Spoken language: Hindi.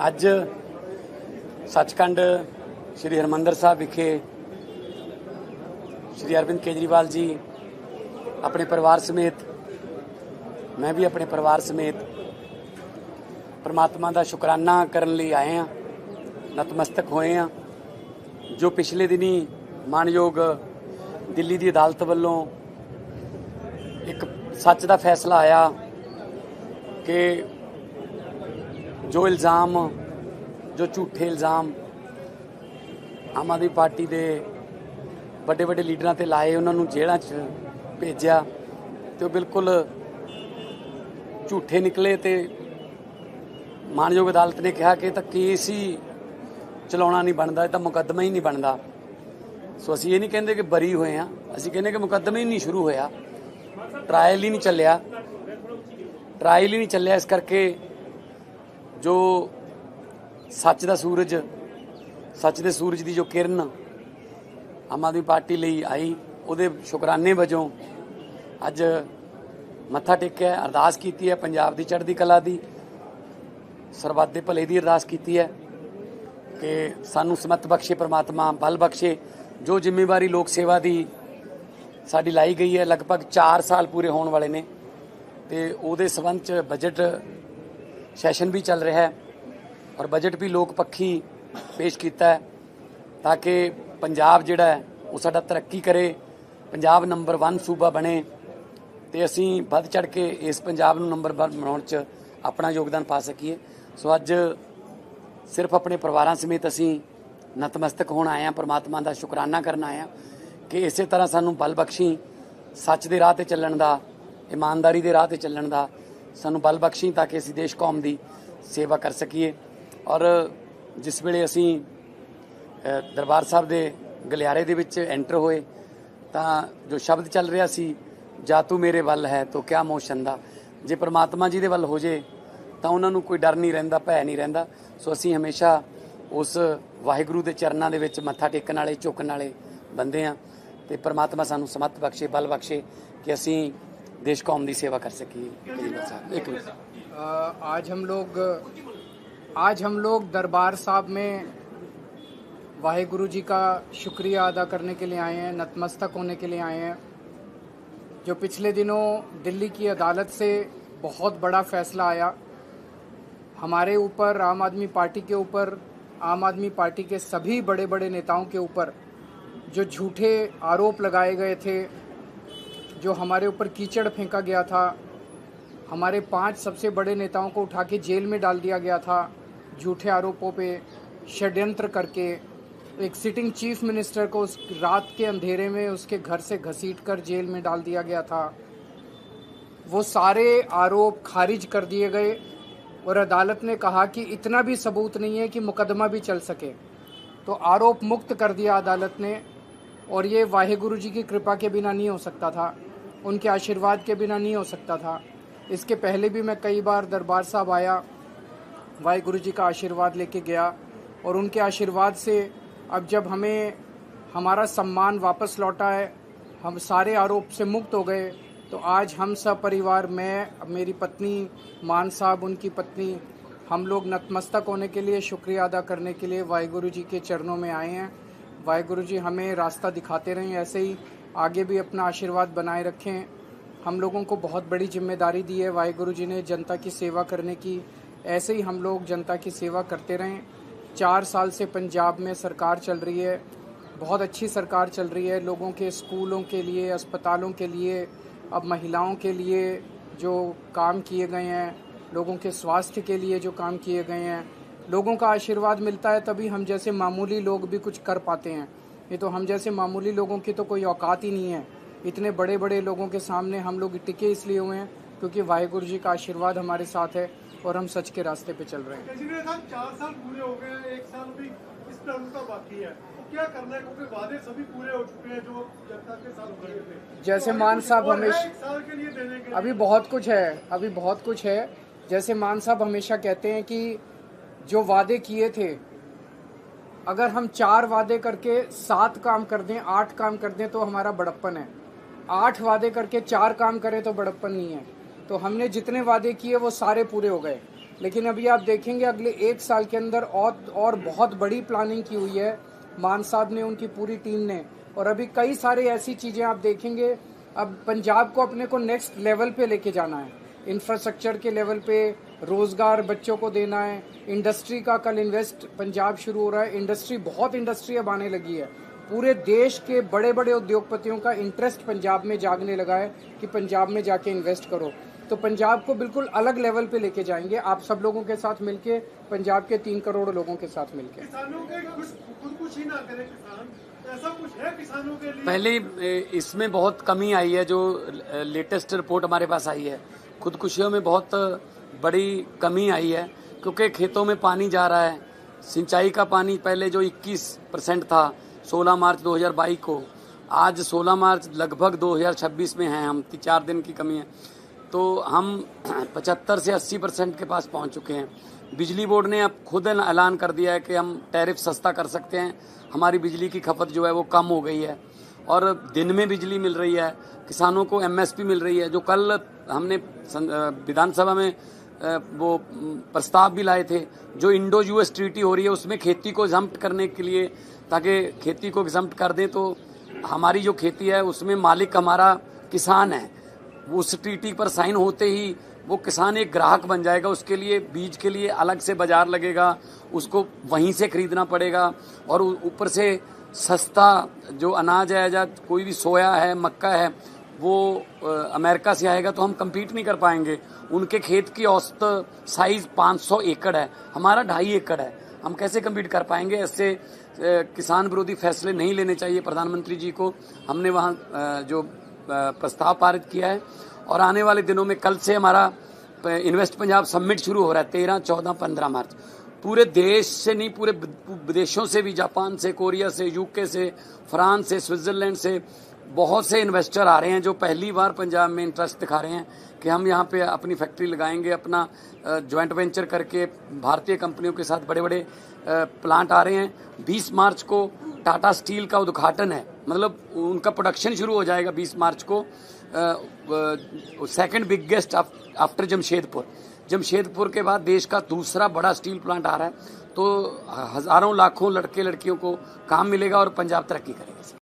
ਅੱਜ सचखंड श्री हरमंदर साहब विखे श्री अरविंद केजरीवाल जी अपने परिवार समेत, मैं भी अपने परिवार समेत परमात्मा का शुकराना करने लिए आए हैं, नतमस्तक होए हैं। जो पिछले दिनी मानयोग दिल्ली की अदालत वालों एक सच का फैसला आया कि जो इल्ज़ाम, जो झूठे इल्ज़ाम आम आदमी पार्टी के बड़े बड़े लीडरां ते लाए, उन्होंने जेलों च भेजा तो बिल्कुल झूठे निकले। तो मानयोग अदालत ने कहा कि केस ही चलाना नहीं बनता, तो मुकदमा ही नहीं बनता। सो असीं ये नहीं कहते कि बरी होए हैं, असीं कहने कि मुकदमा ही नहीं शुरू होया, ट्रायल ही नहीं चलिया, ट्रायल ही नहीं चलिया। इस करके जो सच का सूरज, सच के सूरज की जो किरण आम आदमी पार्टी ਲਈ आई, ਉਹਦੇ शुकराने वजों अज मत्था टेकिया, अरदास की है, पंजाब की चढ़ती कला की, सरबत के भले की अरदास की है कि सानू समत बख्शे परमात्मा, बल बख्शे। जो जिम्मेवारी लोक सेवा की साडी लाई गई है, लगभग 4 साल पूरे होने वाले ने, तो उहदे संबंध च बजट सैशन भी चल रहा है और बजट भी लोक पक्षी पेश किया है ताकि पंजाब जिहड़ा है वो साडा तरक्की करे, पंजाब नंबर 1 सूबा बने, तो असीं वध चढ़ के इस पंजाब नूं नंबर 1 बनाउण च अपना योगदान पा सकीए। सो अज सिर्फ अपने परिवारां समेत असीं नतमस्तक होण आए हैं, परमात्मा का शुकराना करन आए हैं कि इस तरह सानू बल बख्शी, सच के राह ते चलण दा, ईमानदारी के राह ते चलण दा सानू बल बख्शी, ताकि असीं देश कौम की सेवा कर सकीए। और जिस वेले असीं दरबार साहब के गलियारे दे विच एंटर होए तां जो शब्द चल रहा सी, जा तू मेरे वल है तो क्या मोह छंदा, जे परमात्मा जी दे वल हो जे तां उन्हां नूं कोई डर नहीं रहिंदा, भै नहीं रहिंदा। सो असीं हमेशा उस वाहिगुरू के चरणों के विच मत्था टेकण वाले, झुकण वाले बंदे हैं, तो परमात्मा सानू समत बख्शे, बल बख्शे कि असीं देश कौम की सेवा कर सकीए। एक मिनट, आज हम लोग दरबार साहब में वाहिगुरु जी का शुक्रिया अदा करने के लिए आए हैं, नतमस्तक होने के लिए आए हैं। जो पिछले दिनों दिल्ली की अदालत से बहुत बड़ा फैसला आया हमारे ऊपर, आम आदमी पार्टी के ऊपर, आम आदमी पार्टी के सभी बड़े बड़े नेताओं के ऊपर जो झूठे आरोप लगाए गए थे, जो हमारे ऊपर कीचड़ फेंका गया था, हमारे 5 सबसे बड़े नेताओं को उठा के जेल में डाल दिया गया था झूठे आरोपों पे षड्यंत्र करके। एक सिटिंग चीफ मिनिस्टर को उस रात के अंधेरे में उसके घर से घसीटकर जेल में डाल दिया गया था। वो सारे आरोप खारिज कर दिए गए और अदालत ने कहा कि इतना भी सबूत नहीं है कि मुकदमा भी चल सके, तो आरोप मुक्त कर दिया अदालत ने। और ये वाहिगुरु जी की कृपा के बिना नहीं हो सकता था, उनके आशीर्वाद के बिना नहीं हो सकता था। इसके पहले भी मैं कई बार दरबार साहब आया, वाहिगुरु जी का आशीर्वाद लेके गया, और उनके आशीर्वाद से अब जब हमें हमारा सम्मान वापस लौटा है, हम सारे आरोप से मुक्त हो गए, तो आज हम सब परिवार, मैं, मेरी पत्नी मान साहब, उनकी पत्नी, हम लोग नतमस्तक होने के लिए, शुक्रिया अदा करने के लिए वाहिगुरु जी के चरणों में आए हैं। वाहिगुरु जी हमें रास्ता दिखाते रहें, ऐसे ही आगे भी अपना आशीर्वाद बनाए रखें। हम लोगों को बहुत बड़ी जिम्मेदारी दी है वाहिगुरु जी ने जनता की सेवा करने की, ऐसे ही हम लोग जनता की सेवा करते रहें। 4 साल से पंजाब में सरकार चल रही है, बहुत अच्छी सरकार चल रही है। लोगों के स्कूलों के लिए, अस्पतालों के लिए, अब महिलाओं के लिए जो काम किए गए हैं, लोगों के स्वास्थ्य के लिए जो काम किए गए हैं, लोगों का आशीर्वाद मिलता है तभी हम जैसे मामूली लोग भी कुछ कर पाते हैं। ये तो हम जैसे मामूली लोगों की तो कोई औकात ही नहीं है। इतने बड़े बड़े लोगों के सामने हम लोग टिके इसलिए हुए हैं क्योंकि वाहिगुरु जी का आशीर्वाद हमारे साथ है और हम सच के रास्ते पे चल रहे हैं। 4 साल पूरे हो गए हैं, 1 साल भी इस टर्म का बाकी है, तो क्या करना है, क्योंकि वादे सभी पूरे हो चुके हैं जो जनता के साथ हो रहे थे। जैसे मान साहब हमेशा, 1 साल के लिए देने के अभी बहुत कुछ है, जैसे मान साहब हमेशा कहते हैं कि जो वादे किए थे, अगर हम 4 वादे करके 7 काम कर दें, 8 काम कर दें तो हमारा बड़प्पन है। 8 वादे करके 4 काम करें तो बड़प्पन नहीं है। तो हमने जितने वादे किए वो सारे पूरे हो गए। लेकिन अभी आप देखेंगे अगले 1 साल के अंदर और बहुत बड़ी प्लानिंग की हुई है मान साहब ने, उनकी पूरी टीम ने। और अभी कई सारे ऐसी चीज़ें आप देखेंगे। अब पंजाब को अपने को नेक्स्ट लेवल पे लेके जाना है, इंफ्रास्ट्रक्चर के लेवल पे, रोजगार बच्चों को देना है, इंडस्ट्री का कल इन्वेस्ट पंजाब शुरू हो रहा है। इंडस्ट्री, बहुत इंडस्ट्री अब आने लगी है। पूरे देश के बड़े बड़े उद्योगपतियों का इंटरेस्ट पंजाब में जागने लगा है कि पंजाब में जाके इन्वेस्ट करो। तो पंजाब को बिल्कुल अलग लेवल पे लेके जाएंगे आप सब लोगों के साथ मिलके, पंजाब के 3 करोड़ लोगों के साथ मिलके। किसानों के खुदकुशी ना करें किसान, ऐसा कुछ है किसानों के लिए? पहले इसमें बहुत कमी आई है, जो लेटेस्ट रिपोर्ट हमारे पास आई है, खुदकुशियों में बहुत बड़ी कमी आई है, क्योंकि खेतों में पानी जा रहा है। सिंचाई का पानी पहले जो 21% था 16 मार्च 2022 को, आज 16 मार्च लगभग 2026 में हैं हम, 4 दिन की कमी है। तो हम 75 से 80% के पास पहुंच चुके हैं। बिजली बोर्ड ने अब खुद ऐलान कर दिया है कि हम टैरिफ सस्ता कर सकते हैं, हमारी बिजली की खपत जो है वो कम हो गई है और दिन में बिजली मिल रही है, किसानों को एमएसपी मिल रही है। जो कल हमने विधानसभा में वो प्रस्ताव भी लाए थे, जो इंडो यूएस ट्रीटी हो रही है उसमें खेती को एग्जम्प्ट करने के लिए, ताकि खेती को एग्जम्प्ट कर दें तो हमारी जो खेती है उसमें मालिक हमारा किसान है। उस ट्रीटी पर साइन होते ही वो किसान एक ग्राहक बन जाएगा, उसके लिए बीज के लिए अलग से बाजार लगेगा, उसको वहीं से खरीदना पड़ेगा और ऊपर से सस्ता जो अनाज है या कोई भी सोया है, मक्का है, वो अमेरिका से आएगा तो हम कम्पीट नहीं कर पाएंगे। उनके खेत की औसत साइज 500 एकड़ है, हमारा 2.5 एकड़ है, हम कैसे कम्पीट कर पाएंगे? ऐसे किसान विरोधी फैसले नहीं लेने चाहिए प्रधानमंत्री जी को। हमने वहाँ जो प्रस्ताव पारित किया है और आने वाले दिनों में कल से हमारा इन्वेस्ट पंजाब समिट शुरू हो रहा है 13, 14, 15 मार्च। पूरे देश से नहीं, पूरे विदेशों से भी, जापान से, कोरिया से, यूके से, फ्रांस से, स्विट्जरलैंड से बहुत से इन्वेस्टर आ रहे हैं जो पहली बार पंजाब में इंटरेस्ट दिखा रहे हैं कि हम यहाँ पे अपनी फैक्ट्री लगाएंगे। अपना जॉइंट वेंचर करके भारतीय कंपनियों के साथ बड़े बड़े प्लांट आ रहे हैं। 20 मार्च को टाटा स्टील का उद्घाटन है, मतलब उनका प्रोडक्शन शुरू हो जाएगा 20 मार्च को। सेकंड बिगेस्ट आफ्टर जमशेदपुर के बाद देश का दूसरा बड़ा स्टील प्लांट आ रहा है। तो हजारों लाखों लड़के लड़कियों को काम मिलेगा और पंजाब तरक्की करेगा।